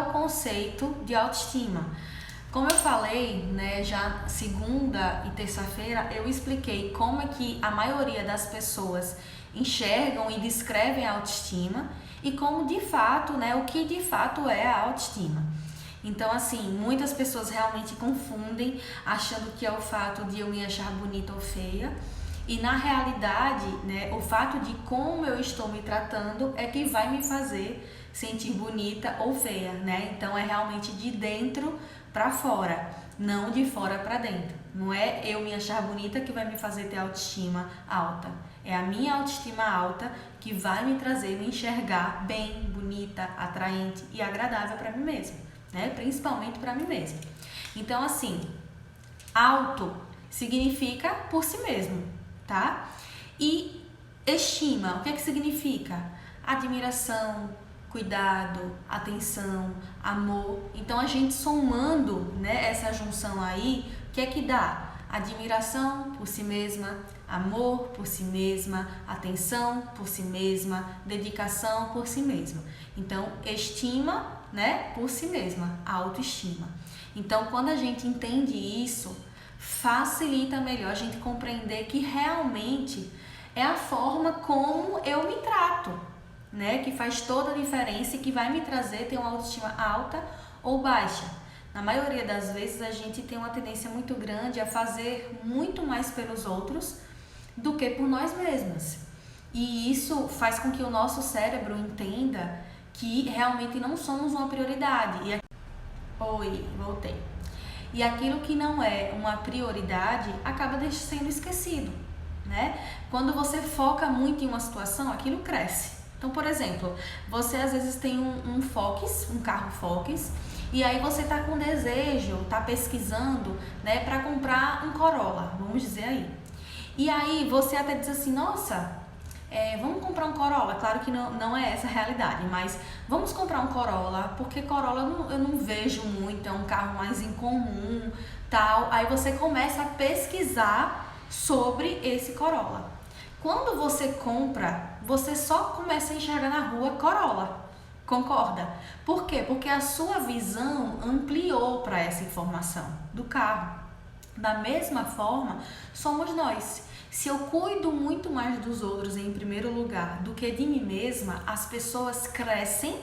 o conceito de autoestima? Como eu falei, né, já segunda e terça-feira, eu expliquei como é que a maioria das pessoas enxergam e descrevem a autoestima e como de fato, né, o que de fato é a autoestima. Então, assim, muitas pessoas realmente confundem, achando que é o fato de eu me achar bonita ou feia. E na realidade, né, o fato de como eu estou me tratando é que vai me fazer sentir bonita ou feia, né? Então é realmente de dentro para fora, não de fora para dentro. Não é eu me achar bonita que vai me fazer ter autoestima alta. É a minha autoestima alta que vai me trazer, me enxergar bem, bonita, atraente e agradável para mim mesma, né? Principalmente para mim mesma. Então, assim, auto significa por si mesmo, tá? E estima, o que é que significa? Admiração, cuidado, atenção, amor. Então a gente somando, né, essa junção aí, o que é que dá? Admiração por si mesma, amor por si mesma, atenção por si mesma, dedicação por si mesma. Então, estima, né, por si mesma, autoestima. Então, quando a gente entende isso, facilita melhor a gente compreender que realmente é a forma como eu me trato, né, que faz toda a diferença e que vai me trazer ter uma autoestima alta ou baixa. Na maioria das vezes a gente tem uma tendência muito grande a fazer muito mais pelos outros do que por nós mesmas. E isso faz com que o nosso cérebro entenda que realmente não somos uma prioridade. Oi, voltei. E aquilo que não é uma prioridade acaba sendo esquecido, né? Quando você foca muito em uma situação, aquilo cresce. Então, por exemplo, você às vezes tem um Focus, um carro Focus, e aí você tá com desejo, tá pesquisando, né, para comprar um Corolla, vamos dizer aí. E aí você até diz assim, nossa, vamos comprar um Corolla. Claro que não é essa a realidade, mas vamos comprar um Corolla, porque Corolla eu não vejo muito, é um carro mais incomum, tal. Aí você começa a pesquisar sobre esse Corolla. Quando você compra, você só começa a enxergar na rua Corolla. Concorda? Por quê? Porque a sua visão ampliou para essa informação do carro. Da mesma forma, somos nós. Se eu cuido muito mais dos outros em primeiro lugar do que de mim mesma, as pessoas crescem,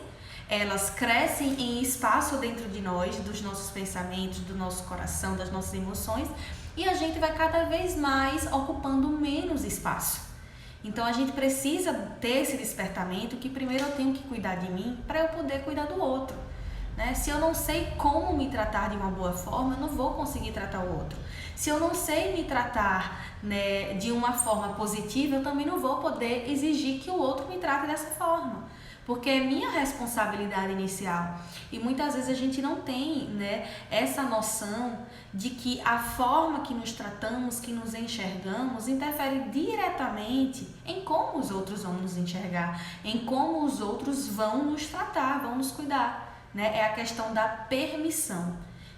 elas crescem em espaço dentro de nós, dos nossos pensamentos, do nosso coração, das nossas emoções, e a gente vai cada vez mais ocupando menos espaço. Então a gente precisa ter esse despertamento que primeiro eu tenho que cuidar de mim para eu poder cuidar do outro, né? Se eu não sei como me tratar de uma boa forma, eu não vou conseguir tratar o outro. Se eu não sei me tratar, né, de uma forma positiva, eu também não vou poder exigir que o outro me trate dessa forma, porque é minha responsabilidade inicial. E muitas vezes a gente não tem, né, essa noção de que a forma que nos tratamos, que nos enxergamos, interfere diretamente em como os outros vão nos enxergar, em como os outros vão nos tratar, vão nos cuidar, né? É a questão da permissão.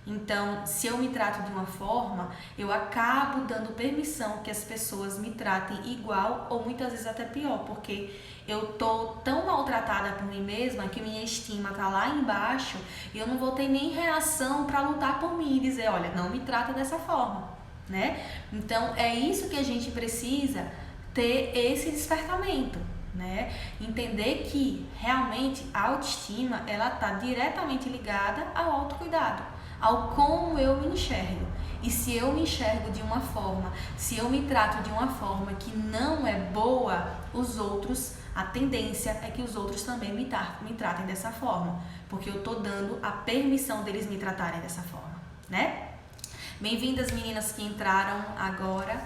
Então, se eu me trato de uma forma, eu acabo dando permissão que as pessoas me tratem igual ou muitas vezes até pior, porque eu tô tão maltratada por mim mesma que minha estima tá lá embaixo e eu não vou ter nem reação para lutar por mim e dizer, olha, não me trata dessa forma, né? Então, é isso que a gente precisa ter esse despertamento, né? Entender que realmente a autoestima, ela tá diretamente ligada ao autocuidado, ao como eu me enxergo. E se eu me enxergo de uma forma, se eu me trato de uma forma que não é boa, os outros, a tendência é que os outros também me tratem dessa forma, porque eu tô dando a permissão deles me tratarem dessa forma, né? Bem-vindas meninas que entraram agora.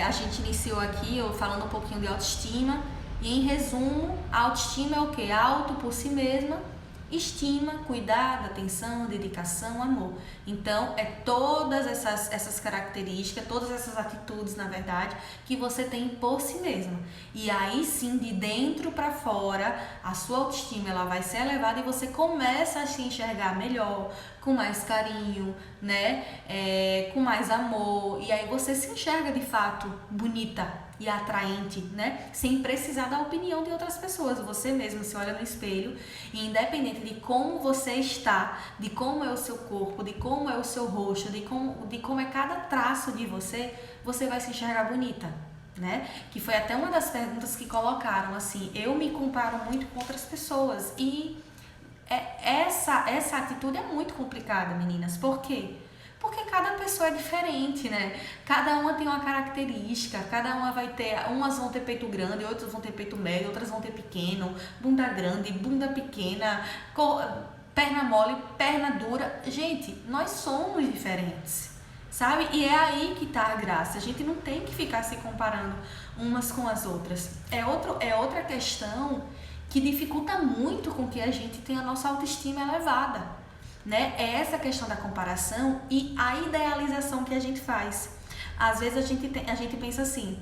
A gente iniciou aqui eu falando um pouquinho de autoestima e em resumo, a autoestima é o que? Auto por si mesma, estima, cuidado, atenção, dedicação, amor. Então, é todas essas características, todas essas atitudes, na verdade, que você tem por si mesma. E aí sim, de dentro para fora, a sua autoestima ela vai ser elevada e você começa a se enxergar melhor, com mais carinho, né? Com mais amor. E aí você se enxerga de fato bonita, e atraente, né? Sem precisar da opinião de outras pessoas. Você mesmo se olha no espelho e independente de como você está, de como é o seu corpo, de como é o seu rosto, de como é cada traço de você, você vai se enxergar bonita, né? Que foi até uma das perguntas que colocaram, assim, eu me comparo muito com outras pessoas e essa atitude é muito complicada, meninas. Por quê? Porque cada pessoa é diferente, né? Cada uma tem uma característica, cada uma vai ter, umas vão ter peito grande, outras vão ter peito médio, outras vão ter pequeno, bunda grande, bunda pequena, perna mole, perna dura. Gente, nós somos diferentes, sabe? E é aí que tá a graça. A gente não tem que ficar se comparando umas com as outras. É outra questão que dificulta muito com que a gente tenha a nossa autoestima elevada, né? É essa questão da comparação e a idealização que a gente faz. Às vezes a gente pensa assim,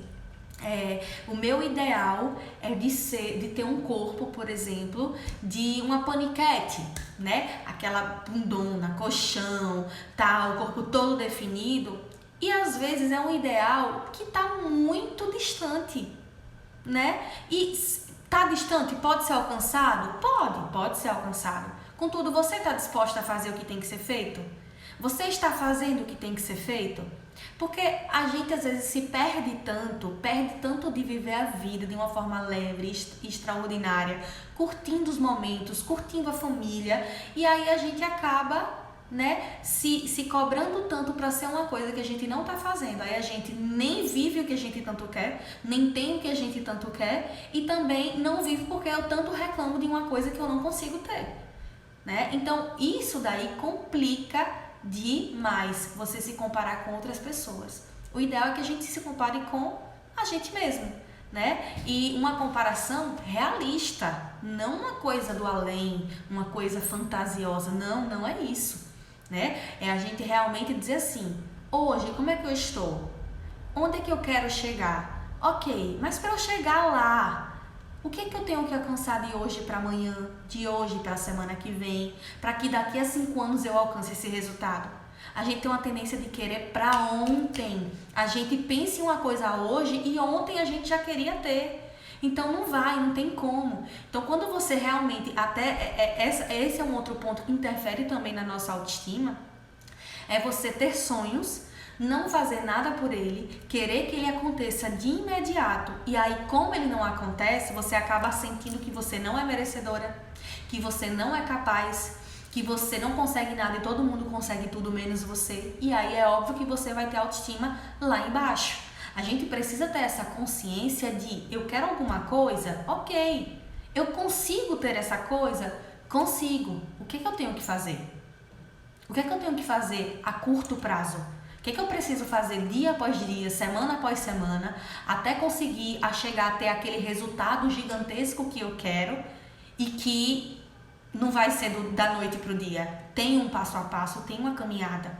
o meu ideal é de ter um corpo, por exemplo, de uma paniquete, né? Aquela bundona, colchão, tal, o corpo todo definido. E às vezes é um ideal que está muito distante, né? E tá distante, pode ser alcançado? Pode ser alcançado. Contudo, você está disposta a fazer o que tem que ser feito? Você está fazendo o que tem que ser feito? Porque a gente às vezes se perde tanto de viver a vida de uma forma leve, extraordinária, curtindo os momentos, curtindo a família, e aí a gente acaba, né, se cobrando tanto para ser uma coisa que a gente não tá fazendo. Aí a gente nem vive o que a gente tanto quer, nem tem o que a gente tanto quer, e também não vive porque eu tanto reclamo de uma coisa que eu não consigo ter, né? Então isso daí complica demais você se comparar com outras pessoas. O ideal é que a gente se compare com a gente mesmo, né? E uma comparação realista, não uma coisa do além, uma coisa fantasiosa, não é isso, né? É a gente realmente dizer assim, hoje como é que eu estou? Onde é que eu quero chegar? Ok, mas para eu chegar lá, o que é que eu tenho que alcançar de hoje para amanhã, de hoje para a semana que vem, para que daqui a 5 anos eu alcance esse resultado? A gente tem uma tendência de querer para ontem. A gente pensa em uma coisa hoje e ontem a gente já queria ter. Então não tem como. Então quando você realmente, esse é um outro ponto que interfere também na nossa autoestima, é você ter sonhos, não fazer nada por ele, querer que ele aconteça de imediato, e aí como ele não acontece, você acaba sentindo que você não é merecedora, que você não é capaz, que você não consegue nada e todo mundo consegue tudo menos você, e aí é óbvio que você vai ter autoestima lá embaixo. A gente precisa ter essa consciência de eu quero alguma coisa, ok, eu consigo ter essa coisa? Consigo. O que eu tenho que fazer? O que eu tenho que fazer a curto prazo? O que eu preciso fazer dia após dia, semana após semana, até conseguir chegar a ter aquele resultado gigantesco que eu quero e que não vai ser da noite para o dia. Tem um passo a passo, tem uma caminhada.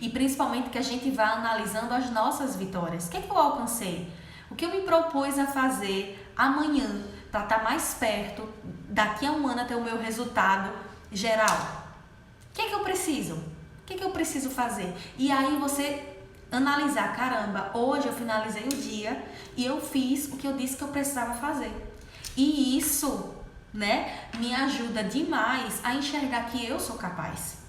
E principalmente que a gente vá analisando as nossas vitórias. O que eu alcancei? O que eu me propus a fazer amanhã para estar mais perto, daqui a um ano até o meu resultado geral? O que eu preciso? O que eu preciso fazer? E aí você analisar, caramba, hoje eu finalizei o dia e eu fiz o que eu disse que eu precisava fazer. E isso, né, me ajuda demais a enxergar que eu sou capaz.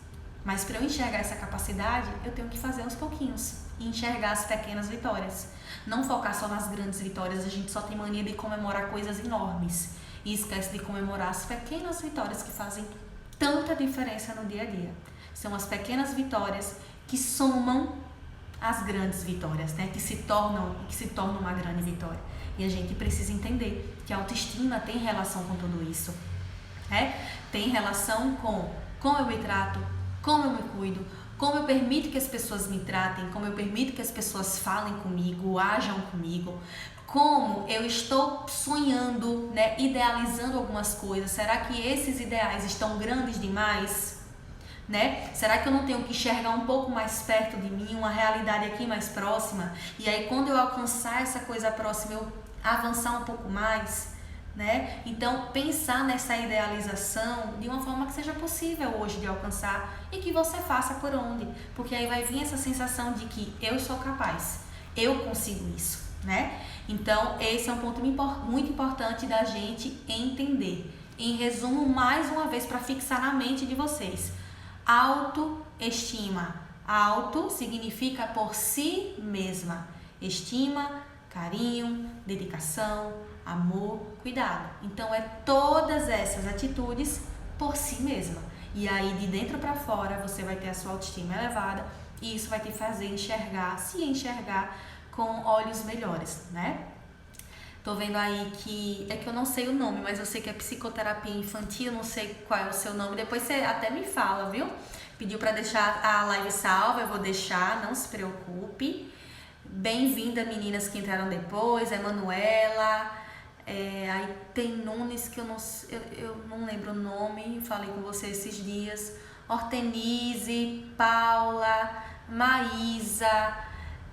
Mas para eu enxergar essa capacidade, eu tenho que fazer aos pouquinhos e enxergar as pequenas vitórias. Não focar só nas grandes vitórias, a gente só tem mania de comemorar coisas enormes e esquece de comemorar as pequenas vitórias que fazem tanta diferença no dia a dia. São as pequenas vitórias que somam as grandes vitórias, né? Que se tornam uma grande vitória. E a gente precisa entender que a autoestima tem relação com tudo isso, né? Tem relação com como eu me trato, como eu me cuido, como eu permito que as pessoas me tratem, como eu permito que as pessoas falem comigo, ajam comigo, como eu estou sonhando, né? Idealizando algumas coisas. Será que esses ideais estão grandes demais? Né? Será que eu não tenho que enxergar um pouco mais perto de mim, uma realidade aqui mais próxima? E aí quando eu alcançar essa coisa próxima, eu avançar um pouco mais, né? Então pensar nessa idealização de uma forma que seja possível hoje de alcançar e que você faça por onde, porque aí vai vir essa sensação de que eu sou capaz, eu consigo isso, né? Então, esse é um ponto muito importante da gente entender. Em resumo, mais uma vez, para fixar na mente de vocês. Autoestima. Auto significa por si mesma. Estima, carinho, dedicação, amor, cuidado. Então, é todas essas atitudes por si mesma. E aí, de dentro para fora, você vai ter a sua autoestima elevada e isso vai te fazer se enxergar com olhos melhores, né? Tô vendo aí que, é que eu não sei o nome, mas eu sei que é psicoterapia infantil, não sei qual é o seu nome, depois você até me fala, viu? Pediu para deixar a live salva, eu vou deixar, não se preocupe. Bem-vinda, meninas que entraram depois, Emanuela, aí tem Nunes, que eu não lembro o nome, falei com você esses dias, Hortenise, Paula, Maísa,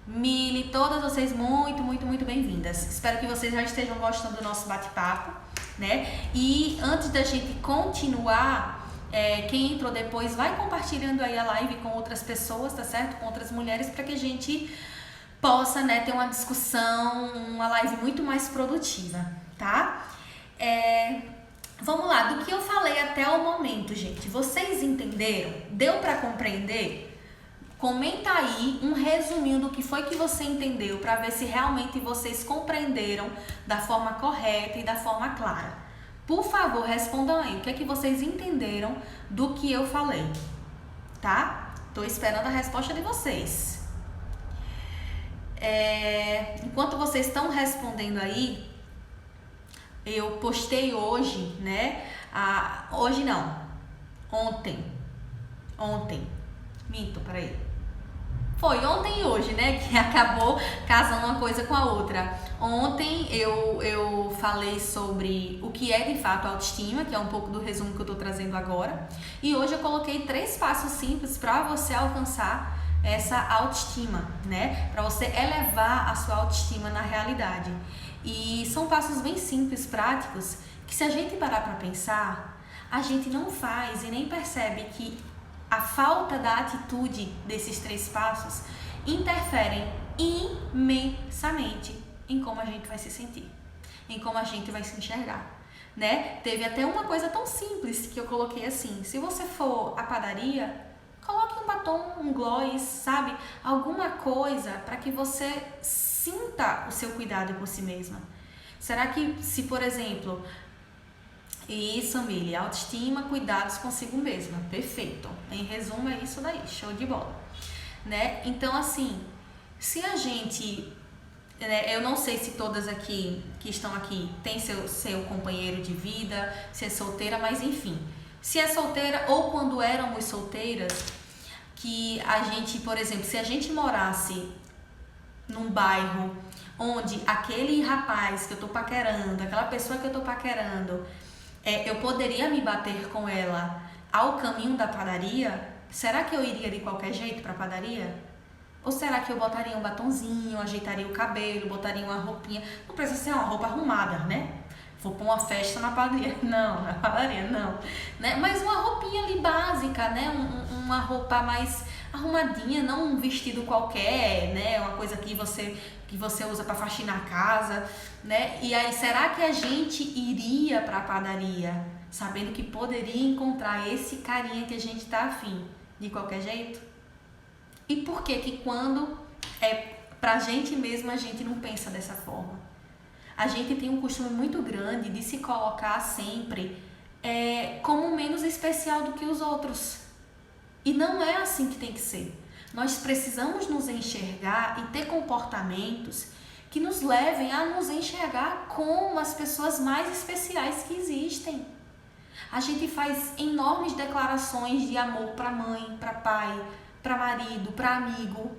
Mili, todas vocês muito bem-vindas. Espero que vocês já estejam gostando do nosso bate-papo, né? E antes da gente continuar, quem entrou depois vai compartilhando aí a live com outras pessoas, tá certo? Com outras mulheres, para que a gente possa, né, ter uma discussão, uma live muito mais produtiva, tá? Vamos lá, do que eu falei até o momento, gente, vocês entenderam? Deu para compreender? Comenta aí um resuminho do que foi que você entendeu para ver se realmente vocês compreenderam da forma correta e da forma clara. Por favor, respondam aí o que é que vocês entenderam do que eu falei, tá? Tô esperando a resposta de vocês. Enquanto vocês estão respondendo aí, eu postei hoje, né? Hoje não, ontem. Minto, peraí. Foi ontem e hoje, né, que acabou casando uma coisa com a outra. Ontem eu falei sobre o que é de fato autoestima, que é um pouco do resumo que eu tô trazendo agora. E hoje eu coloquei 3 passos simples para você alcançar essa autoestima, né? Para você elevar a sua autoestima na realidade. E são passos bem simples, práticos, que se a gente parar para pensar, a gente não faz e nem percebe que a falta da atitude desses 3 passos interferem imensamente em como a gente vai se sentir, em como a gente vai se enxergar, né? Teve até uma coisa tão simples que eu coloquei assim: se você for à padaria, coloque um batom, um gloss, sabe? Alguma coisa para que você sinta o seu cuidado por si mesma. Será que se, por exemplo... Isso, Mili, autoestima, cuidados consigo mesma, perfeito. Em resumo é isso daí, show de bola, né? Então, assim, se a gente, eu não sei se todas aqui que estão aqui têm seu companheiro de vida, se é solteira, mas enfim, se é solteira ou quando éramos solteiras, que a gente, por exemplo, se a gente morasse num bairro onde aquele rapaz que eu tô paquerando, aquela pessoa que eu tô paquerando, eu poderia me bater com ela ao caminho da padaria, será que eu iria de qualquer jeito para a padaria? Ou será que eu botaria um batonzinho, ajeitaria o cabelo, botaria uma roupinha? Não precisa ser uma roupa arrumada, né? Vou pôr uma festa na padaria. Não, na padaria não. Né? Mas uma roupinha ali básica, né? Uma roupa mais arrumadinha, não um vestido qualquer, né? Uma coisa que você usa para faxinar a casa, né? E aí, será que a gente iria para a padaria sabendo que poderia encontrar esse carinha que a gente tá afim de qualquer jeito? E por que quando é pra gente mesmo a gente não pensa dessa forma? A gente tem um costume muito grande de se colocar sempre como menos especial do que os outros. E não é assim que tem que ser. Nós precisamos nos enxergar e ter comportamentos que nos levem a nos enxergar como as pessoas mais especiais que existem. A gente faz enormes declarações de amor para mãe, para pai, para marido, para amigo,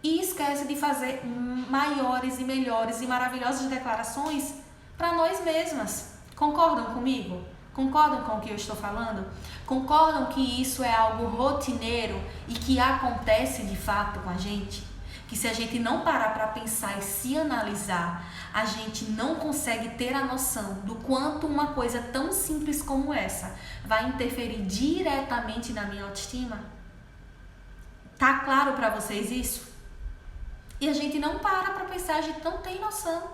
e esquece de fazer maiores e melhores e maravilhosas declarações para nós mesmas. Concordam comigo? Concordam com o que eu estou falando? Concordam que isso é algo rotineiro e que acontece de fato com a gente? Que se a gente não parar para pensar e se analisar, a gente não consegue ter a noção do quanto uma coisa tão simples como essa vai interferir diretamente na minha autoestima? Tá claro para vocês isso? E a gente não para pensar, a gente não tem noção.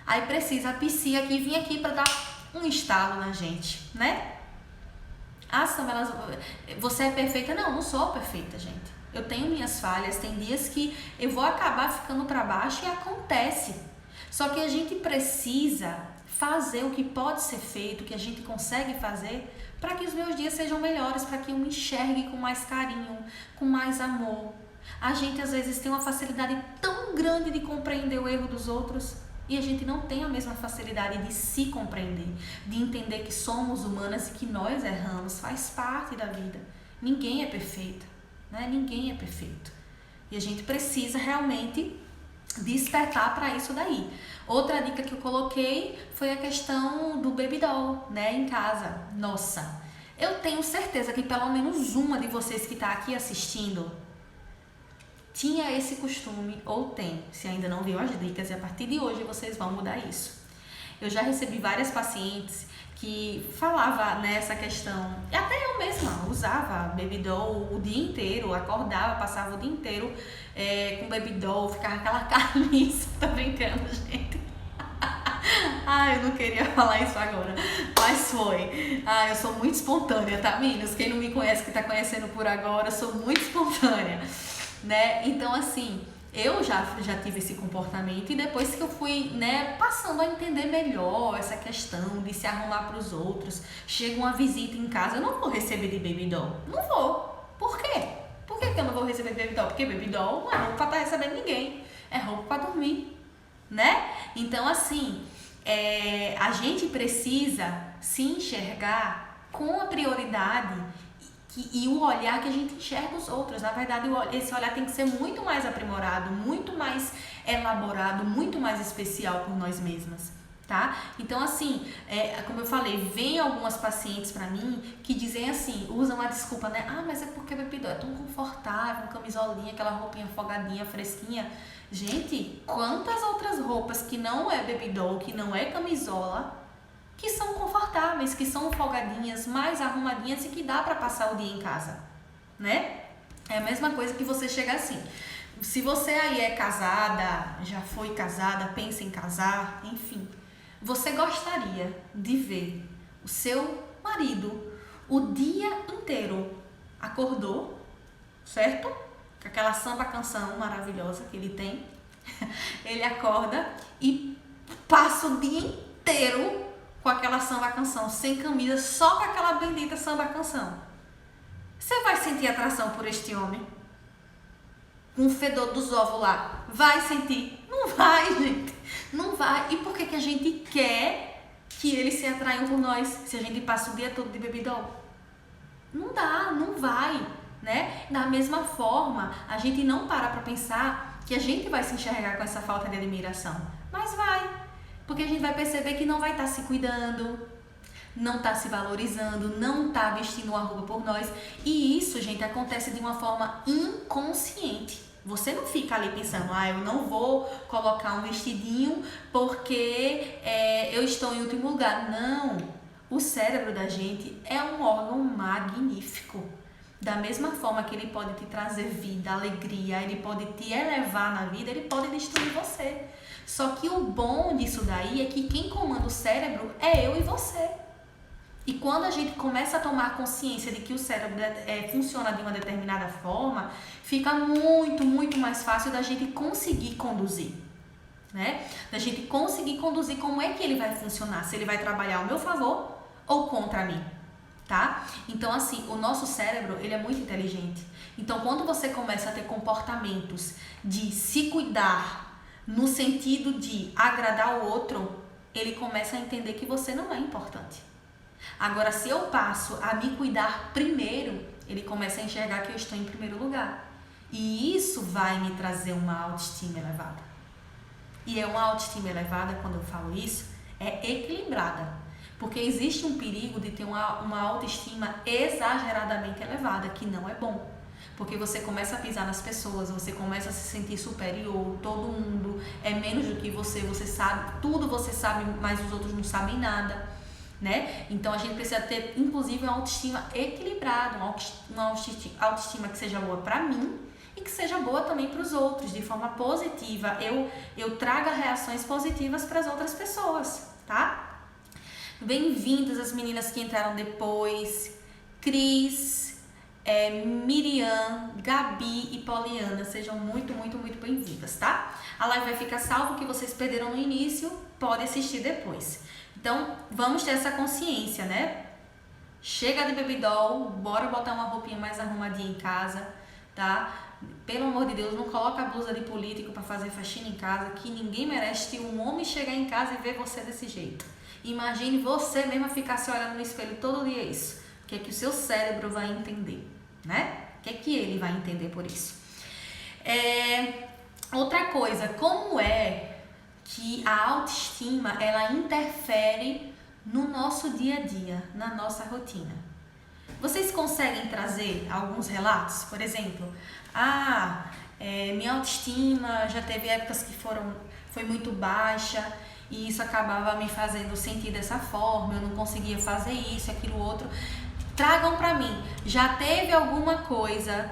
Aí precisa a psi aqui vir aqui para dar um estalo na gente, né? Ah, Samela, você é perfeita? Não, não sou perfeita, gente. Eu tenho minhas falhas, tem dias que eu vou acabar ficando para baixo e acontece. Só que a gente precisa fazer o que pode ser feito, o que a gente consegue fazer, para que os meus dias sejam melhores, para que eu me enxergue com mais carinho, com mais amor. A gente às vezes tem uma facilidade tão grande de compreender o erro dos outros e a gente não tem a mesma facilidade de se compreender, de entender que somos humanas e que nós erramos, faz parte da vida. Ninguém é perfeito, né? Ninguém é perfeito. E a gente precisa realmente despertar para isso daí. Outra dica que eu coloquei foi a questão do baby doll, né, em casa. Nossa, eu tenho certeza que pelo menos uma de vocês que está aqui assistindo tinha esse costume, ou tem, se ainda não viu as dicas, e a partir de hoje vocês vão mudar isso. Eu já recebi várias pacientes que falavam nessa questão, e até eu mesma usava baby doll o dia inteiro, acordava, passava o dia inteiro com baby doll, ficava aquela carniça, tô brincando, gente. Eu não queria falar isso agora, mas foi. Eu sou muito espontânea, tá, meninas? Quem não me conhece, que tá conhecendo por agora, eu sou muito espontânea, né? Então, assim, eu já tive esse comportamento e depois que eu fui, né, passando a entender melhor essa questão de se arrumar para os outros, chega uma visita em casa, eu não vou receber de baby doll. Não vou. Por quê? Por que eu não vou receber de baby doll? Porque baby doll não é roupa para estar recebendo ninguém, é roupa para dormir, né? Então, assim, a gente precisa se enxergar com a prioridade e o olhar que a gente enxerga os outros. Na verdade, esse olhar tem que ser muito mais aprimorado, muito mais elaborado, muito mais especial por nós mesmas, tá? Então, assim, como eu falei, vem algumas pacientes pra mim que dizem assim, usam a desculpa, né? Mas é porque baby doll é tão confortável, camisolinha, aquela roupinha folgadinha, fresquinha. Gente, quantas outras roupas que não é baby doll, que não é camisola, que são confortáveis, que são folgadinhas, mais arrumadinhas e que dá para passar o dia em casa, né? É a mesma coisa que você chega assim, se você aí é casada, já foi casada, pensa em casar, enfim, você gostaria de ver o seu marido o dia inteiro acordou, certo? Com aquela samba canção maravilhosa que ele tem, ele acorda e passa o dia inteiro com aquela samba canção, sem camisa, só com aquela bendita samba canção. Você vai sentir atração por este homem? Com o fedor dos ovos lá, vai sentir? Não vai, gente, não vai. E por que a gente quer que eles se atraiam por nós, se a gente passa o dia todo de baby doll? Não dá, não vai, né? Da mesma forma, a gente não para pensar que a gente vai se enxergar com essa falta de admiração, mas vai. Porque a gente vai perceber que não vai estar se cuidando, não está se valorizando, não está vestindo uma roupa por nós. E isso, gente, acontece de uma forma inconsciente. Você não fica ali pensando, eu não vou colocar um vestidinho porque eu estou em último lugar. Não, o cérebro da gente é um órgão magnífico. Da mesma forma que ele pode te trazer vida, alegria, ele pode te elevar na vida, ele pode destruir você. Só que o bom disso daí é que quem comanda o cérebro é eu e você. E quando a gente começa a tomar consciência de que o cérebro funciona de uma determinada forma, fica muito, muito mais fácil da gente conseguir conduzir, né? Da gente conseguir conduzir como é que ele vai funcionar, se ele vai trabalhar ao meu favor ou contra mim, tá? Então, assim, o nosso cérebro, ele é muito inteligente. Então, quando você começa a ter comportamentos de se cuidar, no sentido de agradar o outro, ele começa a entender que você não é importante. Agora, se eu passo a me cuidar primeiro, ele começa a enxergar que eu estou em primeiro lugar. E isso vai me trazer uma autoestima elevada. E uma autoestima elevada, quando eu falo isso, é equilibrada. Porque existe um perigo de ter uma autoestima exageradamente elevada, que não é bom. Porque você começa a pisar nas pessoas, você começa a se sentir superior, todo mundo é menos do que você sabe, tudo você sabe, mas os outros não sabem nada, né? Então a gente precisa ter, inclusive, uma autoestima equilibrada, uma autoestima que seja boa pra mim e que seja boa também para os outros, de forma positiva. Eu traga reações positivas para as outras pessoas, tá? Bem-vindas as meninas que entraram depois. Cris, Miriam, Gabi e Poliana, sejam muito bem-vindas, tá? A live vai ficar salva, o que vocês perderam no início, pode assistir depois. Então, vamos ter essa consciência, né? Chega de baby doll, bora botar uma roupinha mais arrumadinha em casa, tá? Pelo amor de Deus, não coloca a blusa de político para fazer faxina em casa, que ninguém merece um homem chegar em casa e ver você desse jeito. Imagine você mesma ficar se olhando no espelho todo dia isso. O que é que o seu cérebro vai entender, né? O que é que ele vai entender por isso? Outra coisa, como é que a autoestima, ela interfere no nosso dia a dia, na nossa rotina? Vocês conseguem trazer alguns relatos? Por exemplo, minha autoestima já teve épocas que foi muito baixa e isso acabava me fazendo sentir dessa forma, eu não conseguia fazer isso, aquilo outro. Tragam pra mim, já teve alguma coisa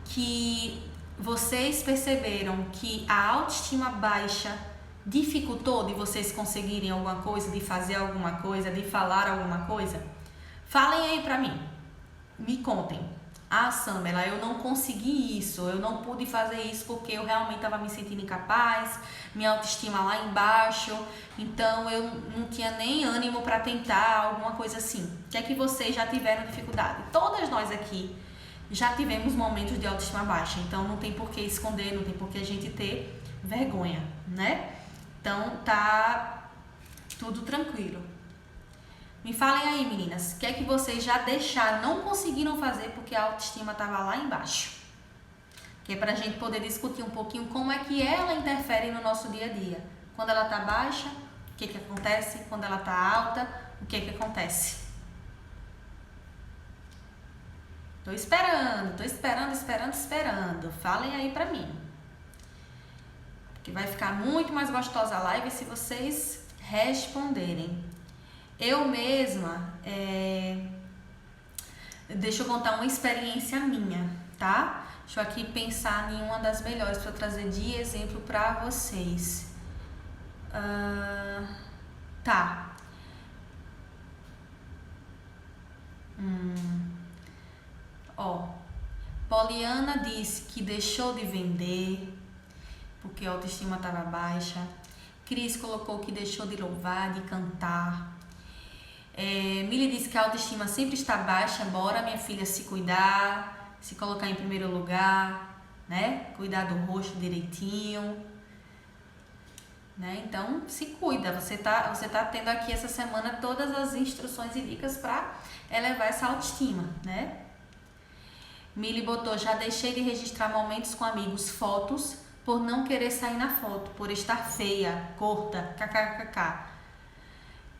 que vocês perceberam que a autoestima baixa dificultou de vocês conseguirem alguma coisa, de fazer alguma coisa, de falar alguma coisa? Falem aí pra mim, me contem. Samela, eu não consegui isso, eu não pude fazer isso porque eu realmente estava me sentindo incapaz, minha autoestima lá embaixo, então eu não tinha nem ânimo para tentar, alguma coisa assim. O que é que vocês já tiveram dificuldade? Todas nós aqui já tivemos momentos de autoestima baixa, então não tem por que esconder, não tem por que a gente ter vergonha, né? Então tá tudo tranquilo. Me falem aí, meninas, o que é que vocês já deixaram, não conseguiram fazer porque a autoestima estava lá embaixo? Que é pra gente poder discutir um pouquinho como é que ela interfere no nosso dia a dia. Quando ela tá baixa, o que que acontece? Quando ela tá alta, o que que acontece? Tô esperando. Falem aí pra mim. Que vai ficar muito mais gostosa a live se vocês responderem. Eu mesma, deixa eu contar uma experiência minha, tá? Deixa eu aqui pensar em uma das melhores para trazer de exemplo para vocês. Tá. Poliana disse que deixou de vender porque a autoestima estava baixa. Cris colocou que deixou de louvar, de cantar. Mili disse que a autoestima sempre está baixa, bora minha filha se cuidar, se colocar em primeiro lugar, né? Cuidar do rosto direitinho, né? Então se cuida, você tá tendo aqui essa semana todas as instruções e dicas para elevar essa autoestima, né? Mili botou, já deixei de registrar momentos com amigos, fotos, por não querer sair na foto, por estar feia, curta, kkkk.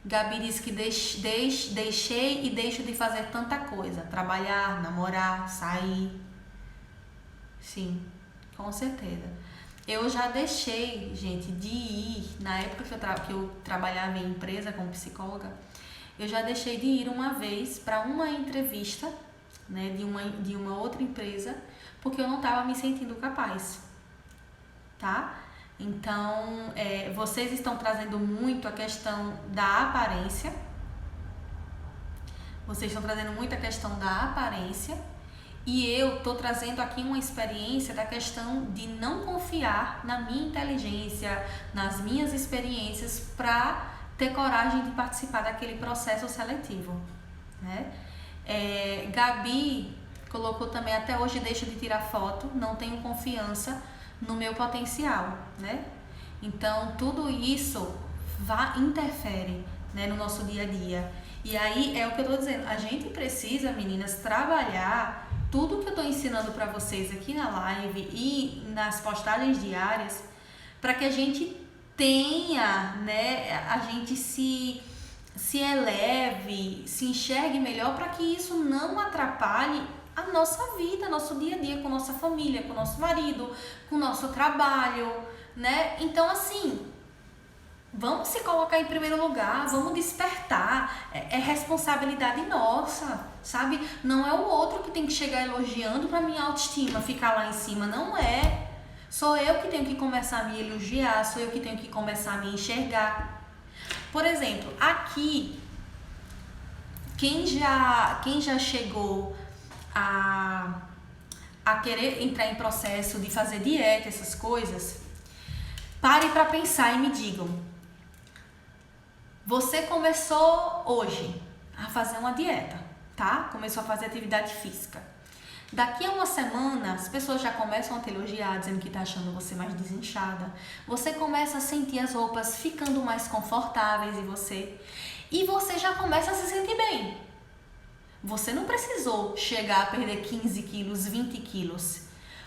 Gabi disse que deixei e deixo de fazer tanta coisa. Trabalhar, namorar, sair. Sim, com certeza. Eu já deixei, gente, de ir, na época que eu trabalhava em empresa como psicóloga, eu já deixei de ir uma vez para uma entrevista, né, de uma outra empresa, porque eu não estava me sentindo capaz, tá? Então, vocês estão trazendo muito a questão da aparência. E eu tô trazendo aqui uma experiência da questão de não confiar na minha inteligência, nas minhas experiências para ter coragem de participar daquele processo seletivo, né? Gabi colocou também, até hoje deixo de tirar foto, não tenho confiança no meu potencial, né? Então, tudo isso interfere, né, no nosso dia a dia. E aí, é o que eu tô dizendo, a gente precisa, meninas, trabalhar tudo que eu tô ensinando para vocês aqui na live e nas postagens diárias, para que a gente tenha, né, a gente se eleve, se enxergue melhor, para que isso não atrapalhe a nossa vida, nosso dia a dia, com nossa família, com nosso marido, com o nosso trabalho, né? Então, assim, Vamos se colocar em primeiro lugar, vamos despertar. É responsabilidade nossa, sabe? Não é o outro que tem que chegar elogiando para minha autoestima ficar lá em cima, não é. Sou eu que tenho que começar a me elogiar, sou eu que tenho que começar a me enxergar. Por exemplo, aqui, quem já chegou a querer entrar em processo de fazer dieta, essas coisas, pare para pensar e me digam. Você começou hoje a fazer uma dieta, tá? Começou a fazer atividade física. Daqui a uma semana, as pessoas já começam a te elogiar, dizendo que tá achando você mais desinchada. Você começa a sentir as roupas ficando mais confortáveis em você. E você já começa a se sentir bem. Você não precisou chegar a perder 15 quilos, 20 quilos.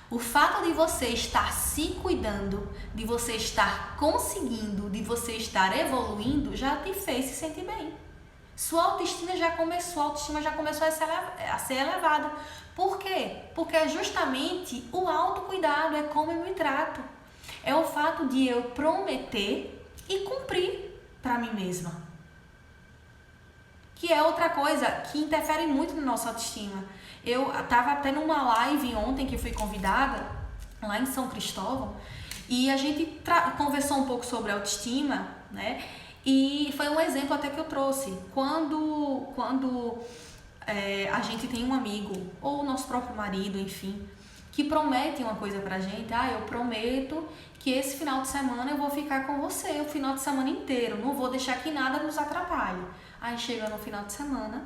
O fato de você estar se cuidando, de você estar conseguindo, de você estar evoluindo, já te fez se sentir bem. Sua autoestima já começou a ser elevada. Por quê? Porque é justamente o autocuidado, é como eu me trato. É o fato de eu prometer e cumprir para mim mesma. Que é outra coisa que interfere muito na nossa autoestima. Eu estava até numa live ontem que fui convidada, lá em São Cristóvão, e a gente conversou um pouco sobre autoestima, né? E foi um exemplo até que eu trouxe. Quando a gente tem um amigo, ou o nosso próprio marido, enfim, que promete uma coisa pra gente, eu prometo que esse final de semana eu vou ficar com você o final de semana inteiro, não vou deixar que nada nos atrapalhe. Aí chega no final de semana,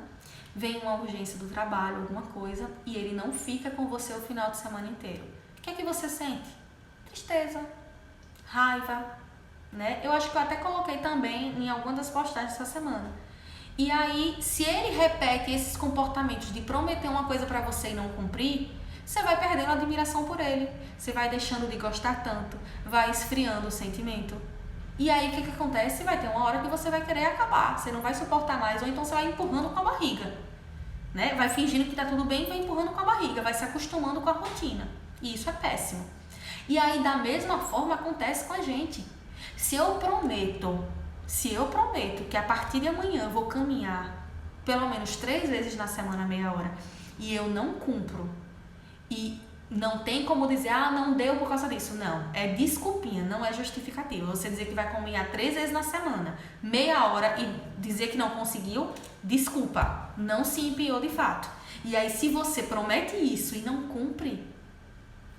vem uma urgência do trabalho, alguma coisa, e ele não fica com você o final de semana inteiro. O que é que você sente? Tristeza, raiva, né? Eu acho que eu até coloquei também em alguma das postagens essa semana. E aí, se ele repete esses comportamentos de prometer uma coisa pra você e não cumprir, você vai perdendo a admiração por ele, você vai deixando de gostar tanto, vai esfriando o sentimento. E aí, o que acontece? Vai ter uma hora que você vai querer acabar, você não vai suportar mais, ou então você vai empurrando com a barriga, né? Vai fingindo que tá tudo bem e vai empurrando com a barriga, vai se acostumando com a rotina. E isso é péssimo. E aí, da mesma forma, acontece com a gente. Se eu prometo que a partir de amanhã eu vou caminhar pelo menos 3 vezes na semana, meia hora, e eu não cumpro, e não tem como dizer, não deu por causa disso. Não, é desculpinha, não é justificativa. Você dizer que vai caminhar 3 vezes na semana, meia hora, e dizer que não conseguiu, desculpa, não se empenhou de fato. E aí, se você promete isso e não cumpre,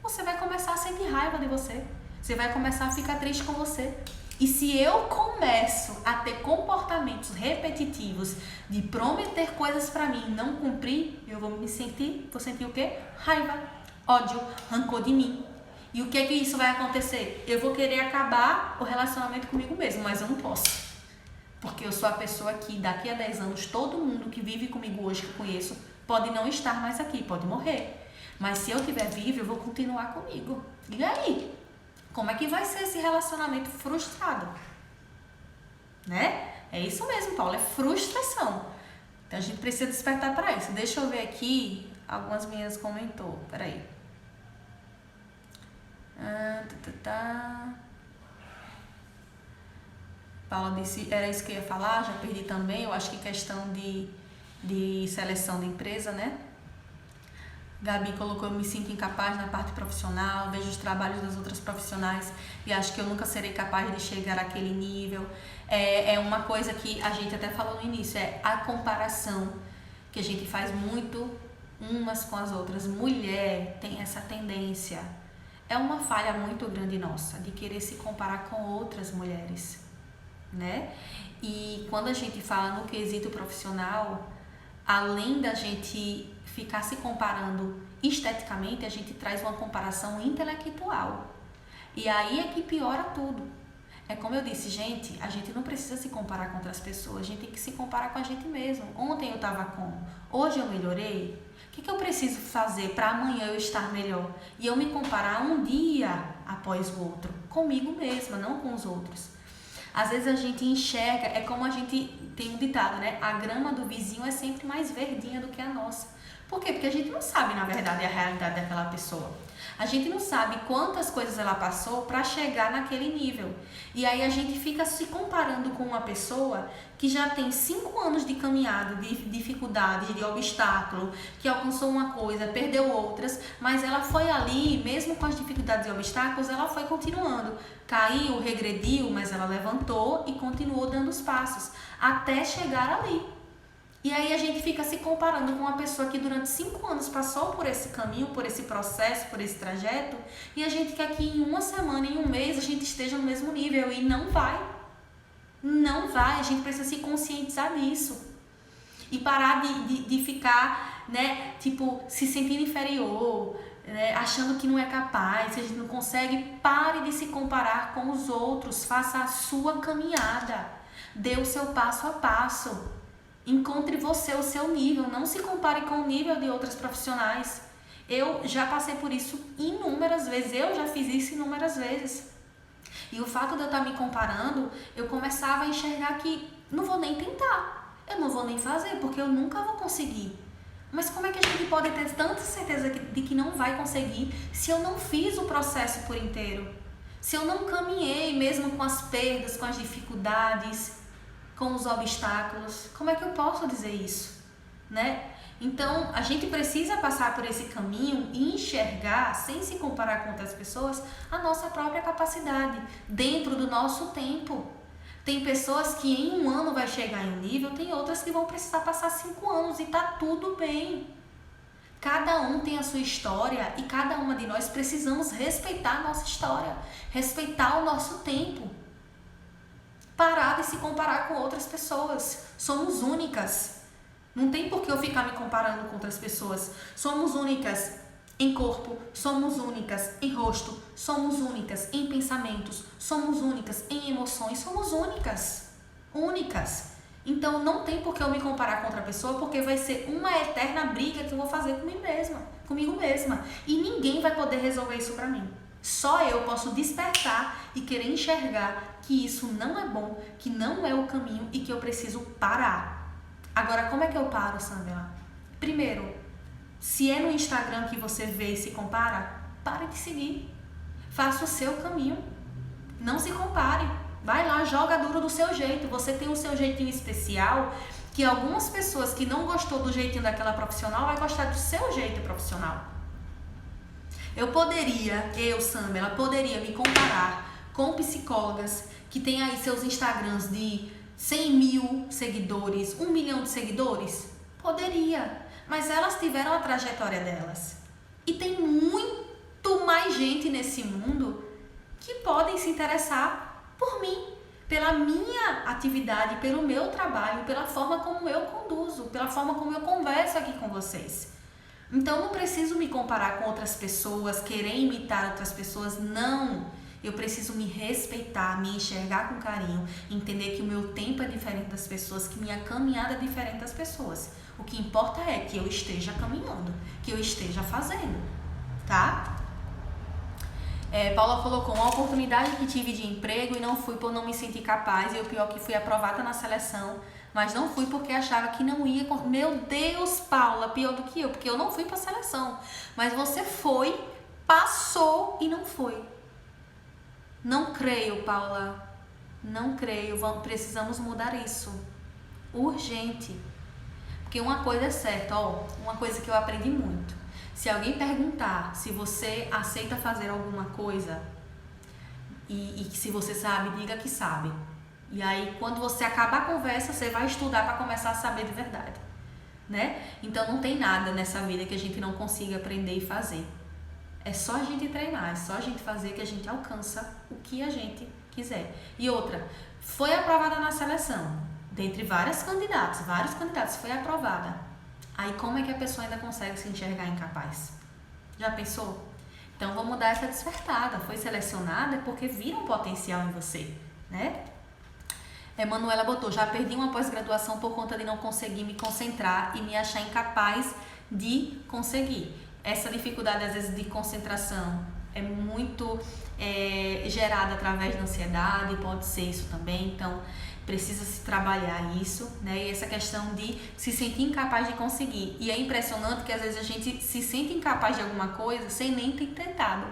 você vai começar a sentir raiva de você. Você vai começar a ficar triste com você. E se eu começo a ter comportamentos repetitivos de prometer coisas pra mim e não cumprir, eu vou sentir o quê? Raiva, ódio, rancor de mim. E o que isso vai acontecer? Eu vou querer acabar o relacionamento comigo mesmo, mas eu não posso. Porque eu sou a pessoa que daqui a 10 anos, todo mundo que vive comigo hoje, que eu conheço, pode não estar mais aqui, pode morrer. Mas se eu estiver vivo, eu vou continuar comigo. E aí? Como é que vai ser esse relacionamento frustrado? Né? É isso mesmo, Paulo, é frustração. Então a gente precisa despertar para isso. Deixa eu ver aqui, algumas meninas comentou. Peraí. Paula disse, era isso que eu ia falar, já perdi também. Eu acho que questão de seleção de empresa, né? Gabi colocou, eu me sinto incapaz na parte profissional, vejo os trabalhos das outras profissionais e acho que eu nunca serei capaz de chegar àquele nível. É uma coisa que a gente até falou no início, é a comparação, que a gente faz muito umas com as outras. Mulher tem essa tendência, é uma falha muito grande nossa, de querer se comparar com outras mulheres, né? E quando a gente fala no quesito profissional, além da gente ficar se comparando esteticamente, a gente traz uma comparação intelectual. E aí é que piora tudo. É como eu disse, gente, a gente não precisa se comparar com outras pessoas, a gente tem que se comparar com a gente mesmo. Ontem eu estava como? Hoje eu melhorei? O que eu preciso fazer para amanhã eu estar melhor? E eu me comparar um dia após o outro, comigo mesma, não com os outros. Às vezes a gente enxerga, é como a gente tem um ditado, né? A grama do vizinho é sempre mais verdinha do que a nossa. Por quê? Porque a gente não sabe, na verdade, a realidade daquela pessoa. A gente não sabe quantas coisas ela passou para chegar naquele nível. E aí a gente fica se comparando com uma pessoa que já tem 5 anos de caminhada, de dificuldade, de obstáculo, que alcançou uma coisa, perdeu outras, mas ela foi ali, mesmo com as dificuldades e obstáculos, ela foi continuando. Caiu, regrediu, mas ela levantou e continuou dando os passos, até chegar ali. E aí a gente fica se comparando com uma pessoa que durante 5 anos passou por esse caminho, por esse processo, por esse trajeto, e a gente quer que em uma semana, em um mês, a gente esteja no mesmo nível, e não vai. Não vai, a gente precisa se conscientizar disso. E parar de ficar, né, tipo, se sentindo inferior, né, achando que não é capaz, que a gente não consegue. Pare de se comparar com os outros, faça a sua caminhada, dê o seu passo a passo. Encontre você, o seu nível, não se compare com o nível de outras profissionais. Eu já passei por isso inúmeras vezes, eu já fiz isso inúmeras vezes. E o fato de eu estar me comparando, eu começava a enxergar que não vou nem tentar, eu não vou nem fazer, porque eu nunca vou conseguir. Mas como é que a gente pode ter tanta certeza de que não vai conseguir se eu não fiz o processo por inteiro? Se eu não caminhei mesmo com as perdas, com as dificuldades, com os obstáculos, como é que eu posso dizer isso, né? Então, a gente precisa passar por esse caminho e enxergar, sem se comparar com outras pessoas, a nossa própria capacidade, dentro do nosso tempo. Tem pessoas que em 1 ano vai chegar em um nível, tem outras que vão precisar passar 5 anos e tá tudo bem. Cada um tem a sua história e cada uma de nós precisamos respeitar a nossa história, respeitar o nosso tempo. Parar de se comparar com outras pessoas. Somos únicas. Não tem por que eu ficar me comparando com outras pessoas. Somos únicas em corpo, somos únicas em rosto, somos únicas em pensamentos, somos únicas em emoções, somos únicas. Únicas. Então não tem por que eu me comparar com outra pessoa, porque vai ser uma eterna briga que eu vou fazer comigo mesma. E ninguém vai poder resolver isso pra mim. Só eu posso despertar e querer enxergar que isso não é bom, que não é o caminho e que eu preciso parar. Agora, como é que eu paro, Samela? Primeiro, se é no Instagram que você vê e se compara, pare de seguir. Faça o seu caminho. Não se compare. Vai lá, joga duro do seu jeito. Você tem o seu jeitinho especial, que algumas pessoas que não gostou do jeitinho daquela profissional vai gostar do seu jeito profissional. Samela, poderia me comparar com psicólogas que têm aí seus Instagrams de 100 mil seguidores, 1 milhão de seguidores? Poderia, mas elas tiveram a trajetória delas. E tem muito mais gente nesse mundo que podem se interessar por mim, pela minha atividade, pelo meu trabalho, pela forma como eu conduzo, pela forma como eu converso aqui com vocês. Então, não preciso me comparar com outras pessoas, querer imitar outras pessoas, não. Eu preciso me respeitar, me enxergar com carinho, entender que o meu tempo é diferente das pessoas, que minha caminhada é diferente das pessoas. O que importa é que eu esteja caminhando, que eu esteja fazendo, tá? Paula colocou uma oportunidade que tive de emprego e não fui por não me sentir capaz, e o pior que fui aprovada na seleção, mas não fui porque achava que não ia... Meu Deus, Paula, pior do que eu, porque eu não fui para a seleção. Mas você foi, passou e não foi. Não creio, Paula. Não creio. Precisamos mudar isso. Urgente. Porque uma coisa é certa, uma coisa que eu aprendi muito. Se alguém perguntar se você aceita fazer alguma coisa e se você sabe, diga que sabe. E aí, quando você acabar a conversa, você vai estudar para começar a saber de verdade, né? Então, não tem nada nessa vida que a gente não consiga aprender e fazer. É só a gente treinar, é só a gente fazer que a gente alcança o que a gente quiser. E outra, foi aprovada na seleção, dentre vários candidatos, foi aprovada. Aí, como é que a pessoa ainda consegue se enxergar incapaz? Já pensou? Então, vamos dar essa despertada. Foi selecionada porque viram potencial em você, né? Manuela botou, já perdi uma pós-graduação por conta de não conseguir me concentrar e me achar incapaz de conseguir. Essa dificuldade, às vezes, de concentração é muito gerada através da ansiedade, pode ser isso também. Então, precisa se trabalhar isso, né? E essa questão de se sentir incapaz de conseguir. E é impressionante que às vezes a gente se sente incapaz de alguma coisa sem nem ter tentado.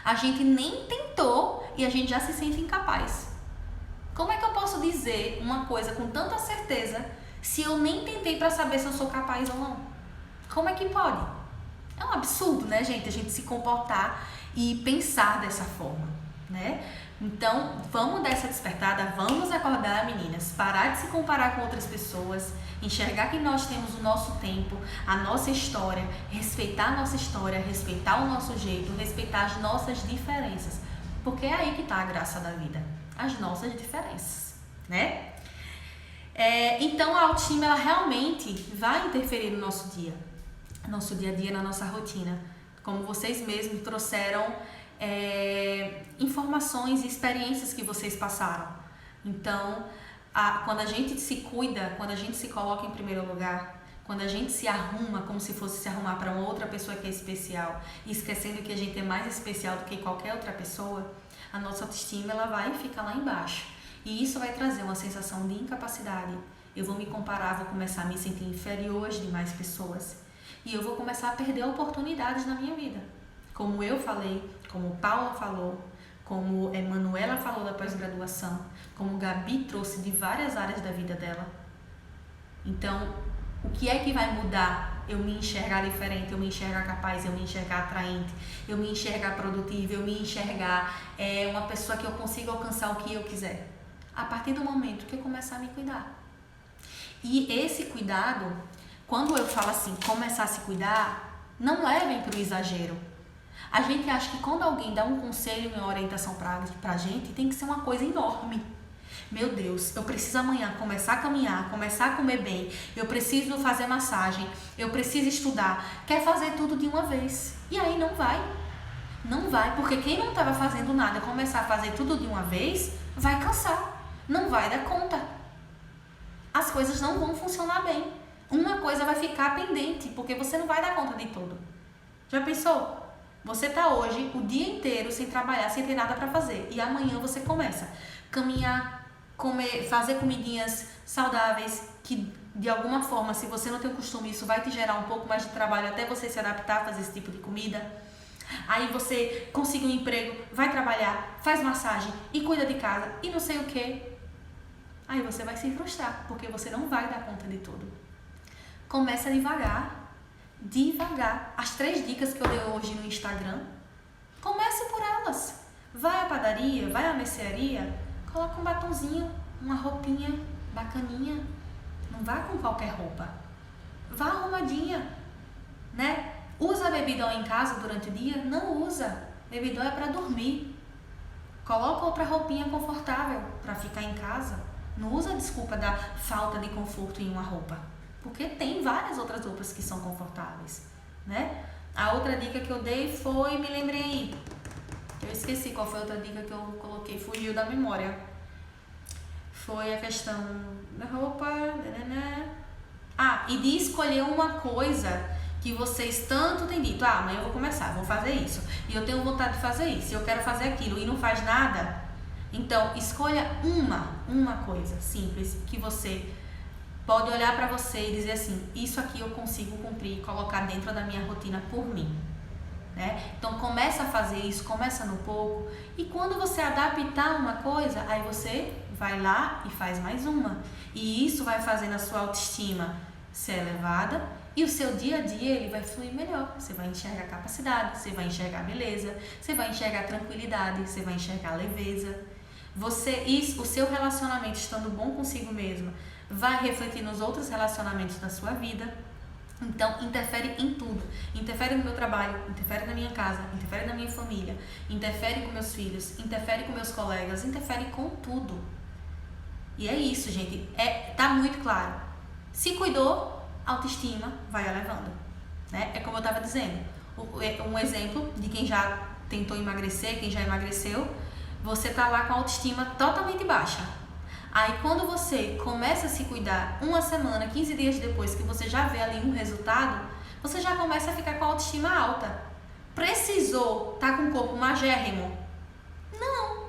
A gente nem tentou e a gente já se sente incapaz. Como é que eu posso dizer uma coisa com tanta certeza se eu nem tentei para saber se eu sou capaz ou não? Como é que pode? É um absurdo, né, gente? A gente se comportar e pensar dessa forma, né? Então, vamos dar essa despertada, vamos acordar, meninas, parar de se comparar com outras pessoas, enxergar que nós temos o nosso tempo, a nossa história, respeitar a nossa história, respeitar o nosso jeito, respeitar as nossas diferenças, porque é aí que está a graça da vida, as nossas diferenças, né? Então, a autoestima, ela realmente vai interferir no nosso dia a dia, na nossa rotina, como vocês mesmos trouxeram informações e experiências que vocês passaram. Então, quando a gente se cuida, quando a gente se coloca em primeiro lugar, quando a gente se arruma como se fosse se arrumar para uma outra pessoa que é especial, e esquecendo que a gente é mais especial do que qualquer outra pessoa, a nossa autoestima, ela vai ficar lá embaixo. E isso vai trazer uma sensação de incapacidade. Eu vou me comparar, vou começar a me sentir inferior às demais pessoas. E eu vou começar a perder oportunidades na minha vida. Como eu falei, como Paula falou, como Manuela falou da pós-graduação, como Gabi trouxe de várias áreas da vida dela. Então, o que é que vai mudar? Eu me enxergar diferente, eu me enxergar capaz, eu me enxergar atraente, eu me enxergar produtiva, eu me enxergar uma pessoa que eu consigo alcançar o que eu quiser. A partir do momento que eu começar a me cuidar. E esse cuidado, quando eu falo assim, começar a se cuidar, não levem para o exagero. A gente acha que quando alguém dá um conselho e uma orientação pra gente, tem que ser uma coisa enorme. Meu Deus, eu preciso amanhã começar a caminhar, começar a comer bem, eu preciso fazer massagem, eu preciso estudar. Quer fazer tudo de uma vez. E aí não vai. Não vai, porque quem não estava fazendo nada, começar a fazer tudo de uma vez, vai cansar. Não vai dar conta. As coisas não vão funcionar bem. Uma coisa vai ficar pendente, porque você não vai dar conta de tudo. Já pensou? Você tá hoje o dia inteiro sem trabalhar, sem ter nada para fazer. E amanhã você começa a caminhar, comer, fazer comidinhas saudáveis, que de alguma forma, se você não tem o costume, isso vai te gerar um pouco mais de trabalho até você se adaptar a fazer esse tipo de comida. Aí você consegue um emprego, vai trabalhar, faz massagem e cuida de casa e não sei o que. Aí você vai se frustrar, porque você não vai dar conta de tudo. Começa devagar. Devagar. As 3 dicas que eu dei hoje no Instagram, comece por elas. Vai à padaria, vai à mercearia, coloca um batonzinho, uma roupinha bacaninha. Não vá com qualquer roupa. Vá arrumadinha, né? Usa bebidão em casa durante o dia? Não usa. Bebidão é para dormir. Coloca outra roupinha confortável para ficar em casa. Não usa a desculpa da falta de conforto em uma roupa. Porque tem várias outras roupas que são confortáveis, né? A outra dica que eu dei foi, me lembrei aí. Eu esqueci qual foi a outra dica que eu coloquei, fugiu da memória. Foi a questão da roupa, e de escolher uma coisa que vocês tanto têm dito. Amanhã eu vou começar, vou fazer isso. E eu tenho vontade de fazer isso, eu quero fazer aquilo e não faz nada. Então, escolha uma coisa simples que você pode olhar para você e dizer assim, isso aqui eu consigo cumprir, colocar dentro da minha rotina por mim, né? Então começa a fazer isso, começa no pouco, e quando você adaptar uma coisa, aí você vai lá e faz mais uma, e isso vai fazendo a sua autoestima ser elevada, e o seu dia a dia ele vai fluir melhor. Você vai enxergar capacidade, você vai enxergar beleza, você vai enxergar tranquilidade, você vai enxergar leveza. O seu relacionamento estando bom consigo mesma vai refletir nos outros relacionamentos da sua vida. Então, interfere em tudo. Interfere no meu trabalho, interfere na minha casa, interfere na minha família, interfere com meus filhos, interfere com meus colegas, interfere com tudo. E é isso, gente. Tá muito claro. Se cuidou, autoestima vai elevando, né? É como eu estava dizendo. Um exemplo de quem já tentou emagrecer, quem já emagreceu, você tá lá com a autoestima totalmente baixa. Aí quando você começa a se cuidar uma semana, 15 dias depois que você já vê ali um resultado, você já começa a ficar com a autoestima alta. Precisou estar com o corpo magérrimo? Não.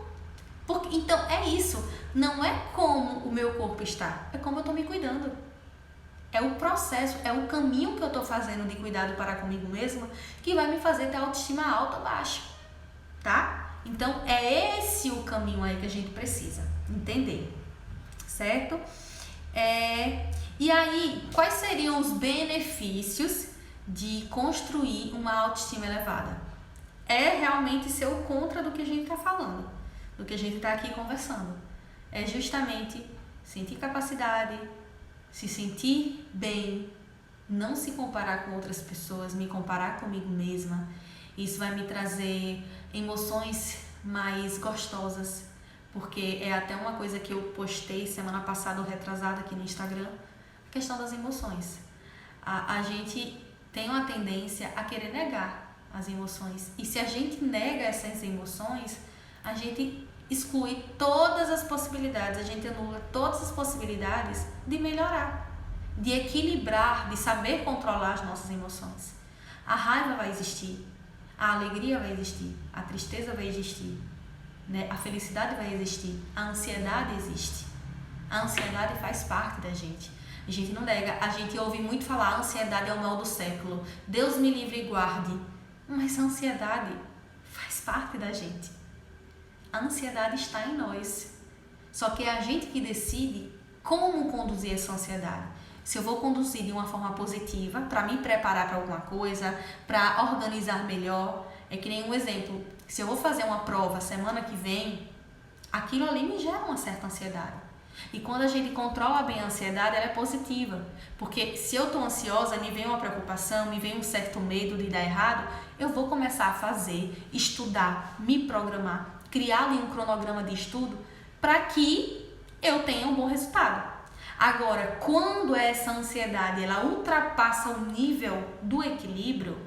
Então é isso, não é como o meu corpo está, é como eu estou me cuidando. É o processo, é o caminho que eu estou fazendo de cuidado para comigo mesma que vai me fazer ter autoestima alta ou baixa, tá? Então é esse o caminho aí que a gente precisa entender, certo? E aí, quais seriam os benefícios de construir uma autoestima elevada? É realmente ser o contra do que a gente está falando, do que a gente está aqui conversando. É justamente sentir capacidade, se sentir bem, não se comparar com outras pessoas, me comparar comigo mesma. Isso vai me trazer emoções mais gostosas, porque é até uma coisa que eu postei semana passada ou retrasada aqui no Instagram, a questão das emoções. A gente tem uma tendência a querer negar as emoções, e se a gente nega essas emoções, a gente exclui todas as possibilidades, a gente anula todas as possibilidades de melhorar, de equilibrar, de saber controlar as nossas emoções. A raiva vai existir, a alegria vai existir, a tristeza vai existir, né? A felicidade vai existir, a ansiedade existe. A ansiedade faz parte da gente. A gente não nega, a gente ouve muito falar, a ansiedade é o mal do século, Deus me livre e guarde. Mas a ansiedade faz parte da gente. A ansiedade está em nós. Só que é a gente que decide como conduzir essa ansiedade. Se eu vou conduzir de uma forma positiva, para me preparar para alguma coisa, para organizar melhor. É que nem um exemplo, se eu vou fazer uma prova semana que vem, aquilo ali me gera uma certa ansiedade. E quando a gente controla bem a ansiedade, ela é positiva. Porque se eu estou ansiosa, me vem uma preocupação, me vem um certo medo de dar errado, eu vou começar a fazer, estudar, me programar, criar ali um cronograma de estudo para que eu tenha um bom resultado. Agora, quando essa ansiedade ela ultrapassa o nível do equilíbrio,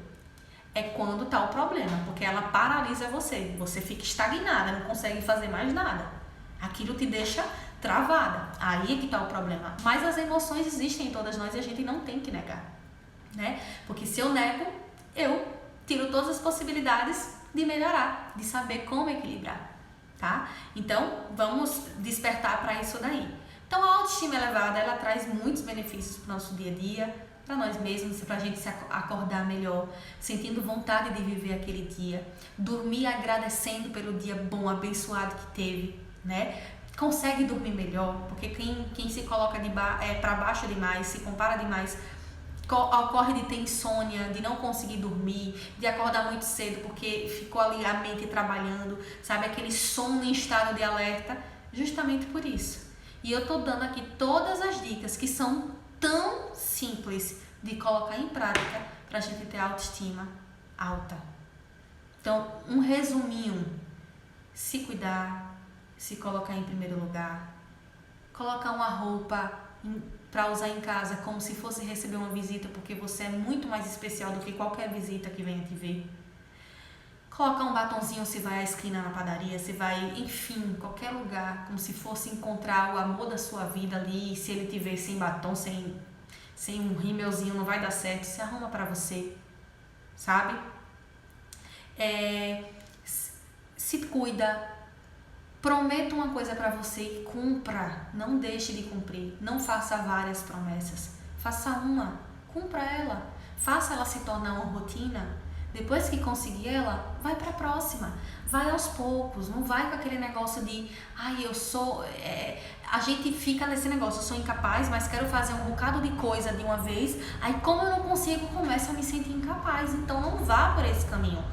é quando está o problema, porque ela paralisa você, você fica estagnada, não consegue fazer mais nada. Aquilo te deixa travada, aí é que está o problema. Mas as emoções existem em todas nós e a gente não tem que negar, né? Porque se eu nego, eu tiro todas as possibilidades de melhorar, de saber como equilibrar, tá? Então, vamos despertar para isso daí. Então, a autoestima elevada, ela traz muitos benefícios para o nosso dia a dia, para nós mesmos, para a gente se acordar melhor, sentindo vontade de viver aquele dia, dormir agradecendo pelo dia bom, abençoado que teve, né? Consegue dormir melhor, porque quem se coloca para baixo demais, se compara demais, ocorre de ter insônia, de não conseguir dormir, de acordar muito cedo porque ficou ali a mente trabalhando, sabe? Aquele sono em estado de alerta, justamente por isso. E eu tô dando aqui todas as dicas que são tão simples de colocar em prática pra gente ter autoestima alta. Então, um resuminho: se cuidar, se colocar em primeiro lugar, colocar uma roupa para usar em casa como se fosse receber uma visita, porque você é muito mais especial do que qualquer visita que venha te ver. Colocar um batonzinho se vai à esquina na padaria, se vai, enfim, qualquer lugar, como se fosse encontrar o amor da sua vida ali. Se ele te ver sem batom, sem um rímelzinho, não vai dar certo. Se arruma para você, sabe? Se cuida. Prometa uma coisa para você e cumpra. Não deixe de cumprir. Não faça várias promessas. Faça uma. Cumpra ela. Faça ela se tornar uma rotina. Depois que conseguir ela, vai para a próxima. Vai aos poucos. Não vai com aquele negócio de eu sou... A gente fica nesse negócio. Eu sou incapaz, mas quero fazer um bocado de coisa de uma vez. Aí como eu não consigo, começo a me sentir incapaz. Então não vá por esse caminho.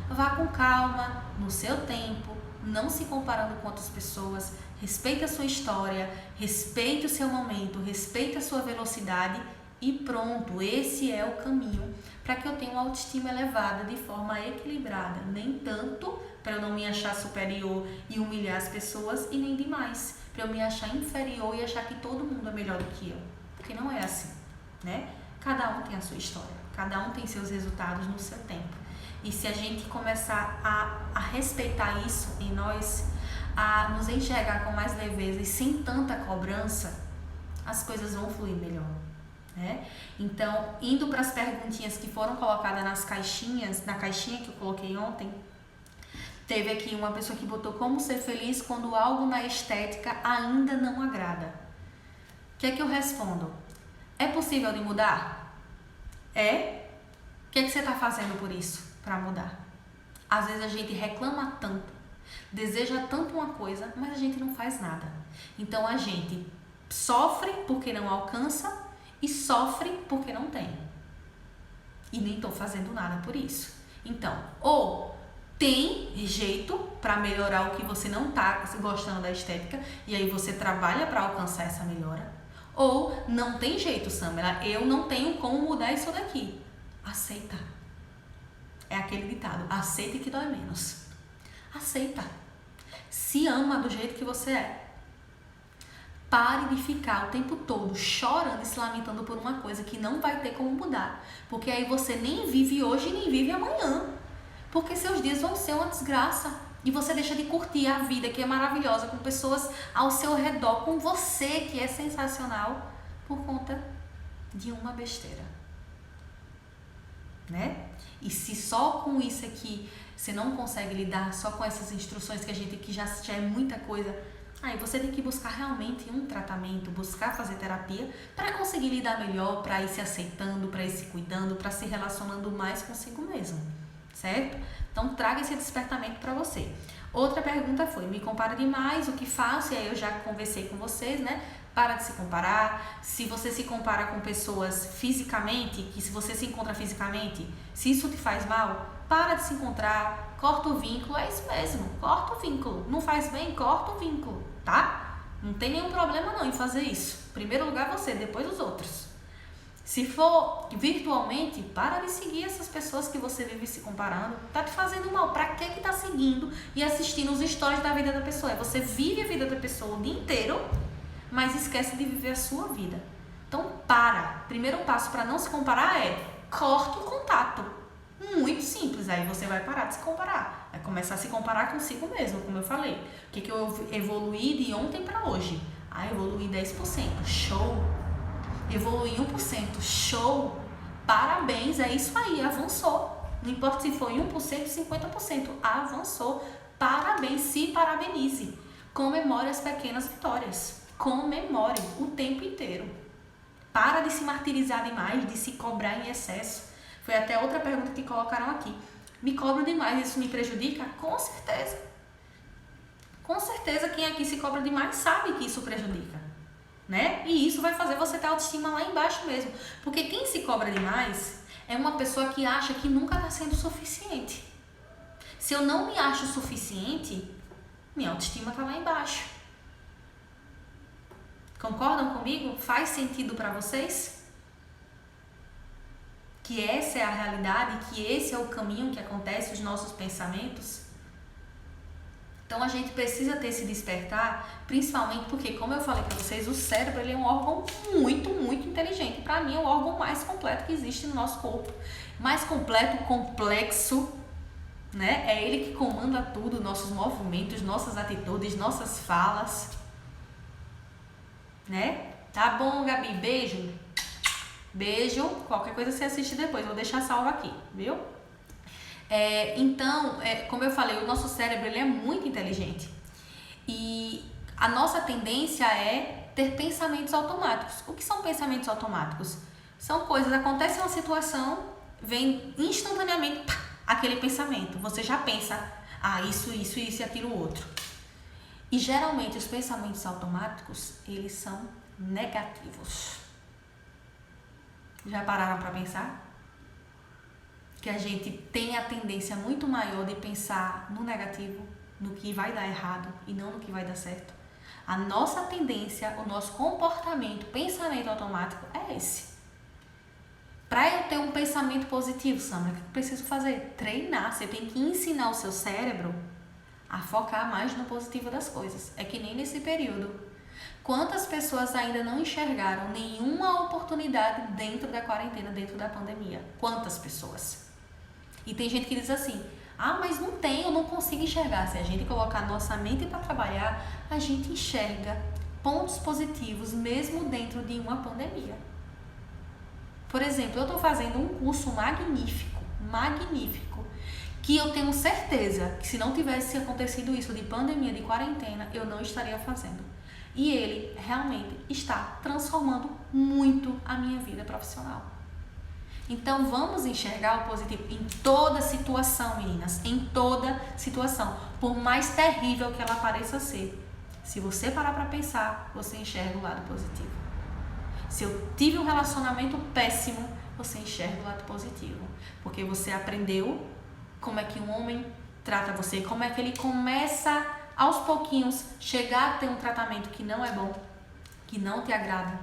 Vá com calma, no seu tempo. Não se comparando com outras pessoas, respeite a sua história, respeite o seu momento, respeite a sua velocidade e pronto, esse é o caminho para que eu tenha uma autoestima elevada de forma equilibrada, nem tanto para eu não me achar superior e humilhar as pessoas e nem demais para eu me achar inferior e achar que todo mundo é melhor do que eu, porque não é assim, né? Cada um tem a sua história, cada um tem seus resultados no seu tempo. E se a gente começar a respeitar isso em nós, a nos enxergar com mais leveza e sem tanta cobrança, as coisas vão fluir melhor, né? Então, indo para as perguntinhas que foram colocadas nas caixinhas, na caixinha que eu coloquei ontem, Teve aqui uma pessoa que botou como ser feliz quando algo na estética ainda não agrada. O que é que eu respondo? É possível de mudar? É? O que é que você está fazendo por isso, para mudar? Às vezes a gente reclama tanto, deseja tanto uma coisa, mas a gente não faz nada. Então a gente sofre porque não alcança e sofre porque não tem. E nem estou fazendo nada por isso. Então, ou tem jeito para melhorar o que você não está gostando da estética e aí você trabalha para alcançar essa melhora. Ou não tem jeito, Samela, eu não tenho como mudar isso daqui. Aceita. É aquele ditado, aceita que dói menos. Aceita. Se ama do jeito que você é. Pare de ficar o tempo todo chorando e se lamentando por uma coisa que não vai ter como mudar. Porque aí você nem vive hoje nem vive amanhã. Porque seus dias vão ser uma desgraça. E você deixa de curtir a vida que é maravilhosa, com pessoas ao seu redor, com você que é sensacional, por conta de uma besteira. Né? E se só com isso aqui você não consegue lidar, só com essas instruções que já é muita coisa, aí você tem que buscar realmente um tratamento, buscar fazer terapia para conseguir lidar melhor, para ir se aceitando, para ir se cuidando, para se relacionando mais consigo mesmo, certo? Então traga esse despertamento para você. Outra pergunta foi, me comparo demais, o que faço? E aí eu já conversei com vocês, né? Para de se comparar. Se você se compara com pessoas fisicamente, que se você se encontra fisicamente, se isso te faz mal, para de se encontrar, corta o vínculo, é isso mesmo, corta o vínculo. Não faz bem, corta o vínculo, tá? Não tem nenhum problema não em fazer isso. Em primeiro lugar você, depois os outros. Se for virtualmente, para de seguir essas pessoas que você vive se comparando. Tá te fazendo mal. Pra que tá seguindo e assistindo os stories da vida da pessoa? Você vive a vida da pessoa o dia inteiro, mas esquece de viver a sua vida. Então, para. Primeiro passo para não se comparar é corta o contato. Muito simples. Aí você vai parar de se comparar. Vai começar a se comparar consigo mesmo, como eu falei. O que eu evoluí de ontem para hoje? Evoluí 10%. Show! Evoluí 1%. Show! Parabéns! É isso aí. Avançou. Não importa se foi 1%, 50%. Avançou. Parabéns. Se parabenize. Comemore as pequenas vitórias. Comemore o tempo inteiro. Para de se martirizar demais, de se cobrar em excesso. Foi até outra pergunta que colocaram aqui. Me cobro demais, isso me prejudica? Com certeza. Com certeza quem aqui se cobra demais sabe que isso prejudica, né? E isso vai fazer você ter autoestima lá embaixo mesmo. Porque quem se cobra demais é uma pessoa que acha que nunca está sendo suficiente. Se eu não me acho suficiente, minha autoestima está lá embaixo. Concordam comigo? Faz sentido para vocês? Que essa é a realidade, que esse é o caminho que acontece, os nossos pensamentos? Então a gente precisa ter esse despertar, principalmente porque, como eu falei para vocês, o cérebro ele é um órgão muito, muito inteligente. Para mim é o órgão mais completo que existe no nosso corpo. Mais completo, complexo, né? É ele que comanda tudo, nossos movimentos, nossas atitudes, nossas falas. Né? Tá bom, Gabi? Beijo. Beijo. Qualquer coisa você assiste depois. Vou deixar salvo aqui, viu? Então, como eu falei, o nosso cérebro ele é muito inteligente. E a nossa tendência é ter pensamentos automáticos. O que são pensamentos automáticos? São coisas, acontece uma situação, vem instantaneamente aquele pensamento. Você já pensa, isso e aquilo outro. E geralmente os pensamentos automáticos, eles são negativos. Já pararam para pensar? Que a gente tem a tendência muito maior de pensar no negativo, no que vai dar errado e não no que vai dar certo. A nossa tendência, o nosso comportamento, pensamento automático é esse. Para eu ter um pensamento positivo, Sandra, o que eu preciso fazer? Treinar. Você tem que ensinar o seu cérebro a focar mais no positivo das coisas. É que nem nesse período. Quantas pessoas ainda não enxergaram nenhuma oportunidade dentro da quarentena, dentro da pandemia? Quantas pessoas? E tem gente que diz assim, mas não tem, eu não consigo enxergar. Se a gente colocar a nossa mente para trabalhar, a gente enxerga pontos positivos mesmo dentro de uma pandemia. Por exemplo, eu estou fazendo um curso magnífico, que eu tenho certeza que se não tivesse acontecido isso de pandemia, de quarentena, eu não estaria fazendo. E ele realmente está transformando muito a minha vida profissional. Então vamos enxergar o positivo em toda situação, meninas, em toda situação, por mais terrível que ela pareça ser. Se você parar para pensar, você enxerga o lado positivo. Se eu tive um relacionamento péssimo, você enxerga o lado positivo, porque você aprendeu como é que um homem trata você, como é que ele começa aos pouquinhos chegar a ter um tratamento que não é bom, que não te agrada.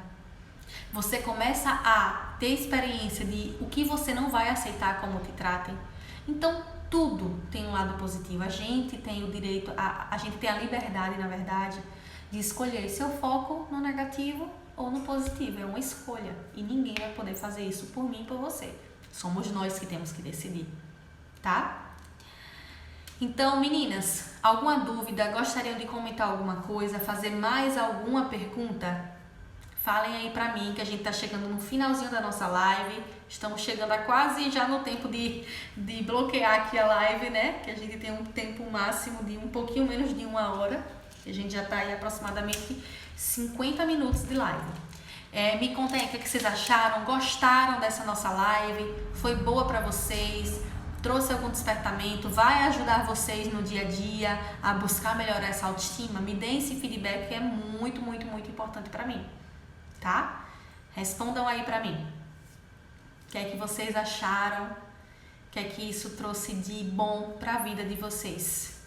Você começa a ter experiência de o que você não vai aceitar como te tratem. Então, tudo tem um lado positivo. A gente tem o direito, a gente tem a liberdade, na verdade, de escolher se eu foco no negativo ou no positivo. É uma escolha. E ninguém vai poder fazer isso por mim e por você. Somos nós que temos que decidir, tá? Então, meninas, alguma dúvida? Gostariam de comentar alguma coisa? Fazer mais alguma pergunta? Falem aí pra mim, que a gente tá chegando no finalzinho da nossa live. Estamos chegando a quase já no tempo de bloquear aqui a live, né? Que a gente tem um tempo máximo de um pouquinho menos de 1 hora. A gente já tá aí aproximadamente 50 minutos de live. Me contem aí o que vocês acharam. Gostaram dessa nossa live? Foi boa pra vocês? Trouxe algum despertamento? Vai ajudar vocês no dia a dia a buscar melhorar essa autoestima? Me deem esse feedback, que é muito, muito, muito importante pra mim. Tá? Respondam aí pra mim. O que é que vocês acharam? O que é que isso trouxe de bom pra vida de vocês?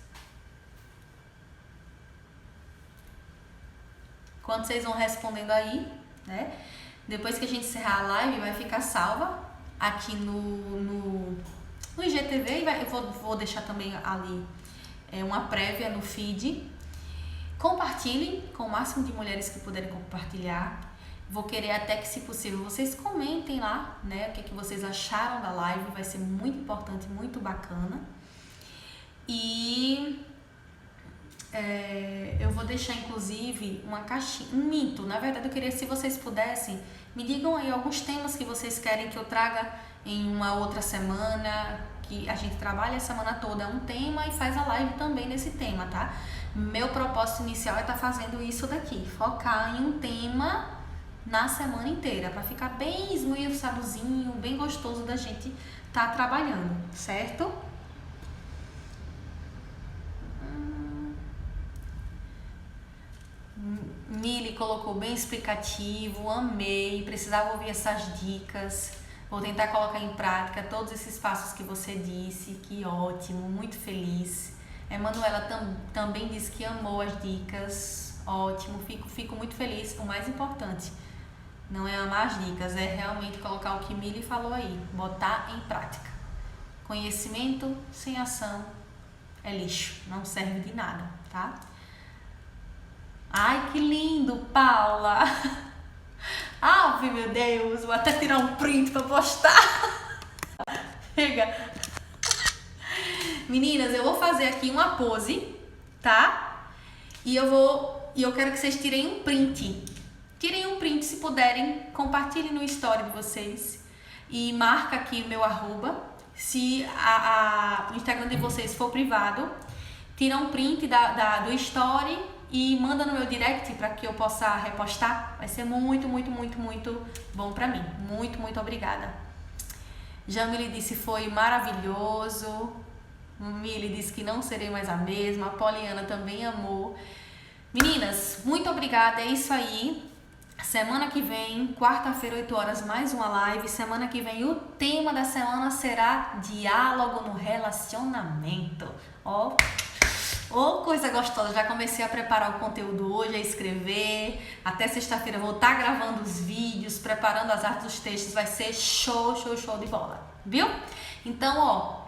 Quando vocês vão respondendo aí, né? Depois que a gente encerrar a live, vai ficar salva aqui no IGTV e eu vou deixar também ali uma prévia no feed. Compartilhem com o máximo de mulheres que puderem compartilhar. Vou querer até que, se possível, vocês comentem lá, né, o que vocês acharam da live, vai ser muito importante, muito bacana. E eu vou deixar, inclusive, uma caixinha, um mito. Na verdade, eu queria, se vocês pudessem, me digam aí alguns temas que vocês querem que eu traga em uma outra semana, que a gente trabalha a semana toda um tema e faz a live também nesse tema, tá? Meu propósito inicial é estar fazendo isso daqui, focar em um tema na semana inteira, para ficar bem esmiuçadozinho, bem gostoso da gente tá trabalhando, certo? Mili colocou bem explicativo, amei, precisava ouvir essas dicas, vou tentar colocar em prática todos esses passos que você disse, que ótimo, muito feliz. Emanuela também disse que amou as dicas, ótimo, fico muito feliz. O mais importante não é amar as dicas, é realmente colocar o que Mili falou aí, botar em prática. Conhecimento sem ação é lixo, não serve de nada, tá? Ai, que lindo, Paula! Ave, meu Deus, vou até tirar um print pra postar. Chega. Meninas, eu vou fazer aqui uma pose, tá? E eu quero que vocês tirem um print. Tirem um print, se puderem, compartilhem no story de vocês e marca aqui o meu arroba. Se o Instagram de vocês for privado, tira um print do story e manda no meu direct para que eu possa repostar. Vai ser muito, muito, muito, muito bom pra mim. Muito, muito obrigada. Jamile disse foi maravilhoso. Mili disse que não serei mais a mesma. A Poliana também amou. Meninas, muito obrigada. É isso aí. Semana que vem, quarta-feira, 8 horas, mais uma live. Semana que vem, o tema da semana será diálogo no relacionamento. Ó, coisa gostosa. Já comecei a preparar o conteúdo hoje, a escrever. Até sexta-feira vou estar gravando os vídeos, preparando as artes dos textos. Vai ser show, show, show de bola. Viu? Então, ó,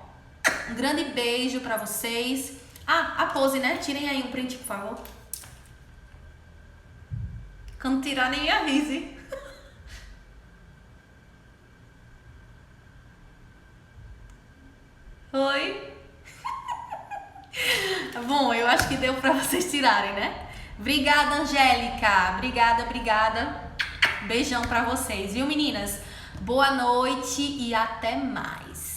um grande beijo pra vocês. A pose, né? Tirem aí um print, por favor. Quando tirar, nem avise. Oi? Bom, eu acho que deu pra vocês tirarem, né? Obrigada, Angélica. Obrigada. Beijão pra vocês, viu, meninas? Boa noite e até mais.